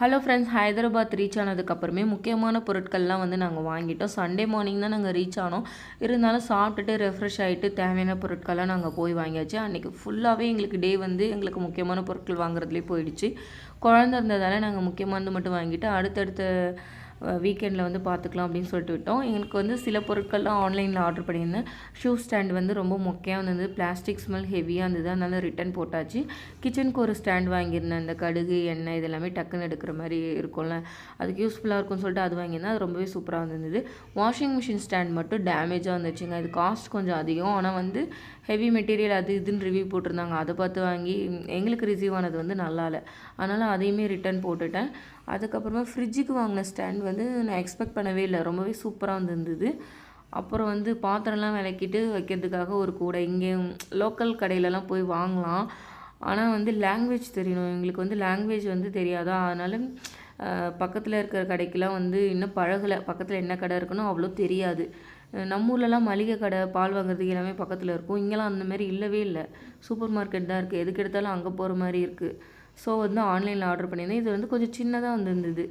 Hello friends, Hyderabad reach ஆனதுக்கப்புறமே முக்கியமான பொருட்கள்லாம் வந்து நாங்கள் வாங்கிட்டோம். சண்டே மார்னிங் தான் நாங்கள் ரீச் ஆனோம். இருந்தாலும் சாப்பிட்டுட்டு ரெஃப்ரெஷ் ஆகிட்டு தேவையான பொருட்கள்லாம் நாங்கள் போய் வாங்கியாச்சு. அன்றைக்கி ஃபுல்லாகவே எங்களுக்கு டே வந்து எங்களுக்கு முக்கியமான பொருட்கள் வாங்குறதுலேயே போயிடுச்சு. குழந்த இருந்ததால் நாங்கள் முக்கியமானது மட்டும் வாங்கிட்டு அடுத்தடுத்த வீக்கெண்டில் வந்து பார்த்துக்கலாம் அப்படின்னு சொல்லிட்டு விட்டோம். எங்களுக்கு வந்து சில பொருட்கள்லாம் ஆன்லைனில் ஆர்டர் பண்ணியிருந்தேன். ஷூ ஸ்டாண்ட் வந்து ரொம்ப மொக்கையாக இருந்தது. பிளாஸ்டிக் ஸ்மெல் ஹெவியாக இருந்தது. அதனால ரிட்டன் போட்டாச்சு. கிச்சனுக்கு ஒரு ஸ்டாண்ட் வாங்கியிருந்தேன். இந்த கடுகு, எண்ணெய் இதெல்லாமே டக்குன்னு எடுக்கிற மாதிரி இருக்கும்ல, அதுக்கு யூஸ்ஃபுல்லாக இருக்கும்னு சொல்லிட்டு அது வாங்கியிருந்தேன். அது ரொம்பவே சூப்பராக இருந்தது. வாஷிங் மிஷின் ஸ்டாண்ட் மட்டும் டேமேஜாக வந்துச்சுங்க. இது காஸ்ட் கொஞ்சம் அதிகம், ஆனால் வந்து ஹெவி மெட்டீரியல் அது இதுன்னு ரிவ்யூ போட்டிருந்தாங்க. அதை பார்த்து வாங்கி எங்களுக்கு ரிசீவ் ஆனது வந்து நல்லா இல்லை. அதனால் அதையுமே ரிட்டன் போட்டுட்டேன். அதுக்கப்புறமா ஃப்ரிட்ஜுக்கு வாங்கின ஸ்டாண்ட் வந்து நான் எக்ஸ்பெக்ட் பண்ணவே இல்லை. ரொம்பவே சூப்பராக வந்துருந்தது. அப்புறம் வந்து பாத்திரம்லாம் விளக்கிட்டு வைக்கிறதுக்காக ஒரு கூடை. இங்கே லோக்கல் கடையிலலாம் போய் வாங்கலாம், ஆனால் வந்து லாங்குவேஜ் தெரியணும். எங்களுக்கு வந்து லாங்குவேஜ் வந்து தெரியாதா, அதனால் பக்கத்தில் இருக்கிற கடைக்கெலாம் வந்து இன்னும் பழகலை. பக்கத்தில் என்ன கடை இருக்குன்னு அவ்வளோ தெரியாது. நம்ம ஊர்லலாம் மளிகை கடை, பால் வாங்குறதுக்கு எல்லாமே பக்கத்தில் இருக்கும். இங்கெல்லாம் அந்தமாரி இல்லவே இல்லை. சூப்பர் மார்க்கெட் தான் இருக்குது. எதுக்கு எடுத்தாலும் அங்கே போகிற மாதிரி இருக்குது. ஸோ வந்து ஆன்லைனில் ஆர்டர் பண்ணியிருந்தேன். இது வந்து கொஞ்சம் சின்னதாக வந்துருந்தது.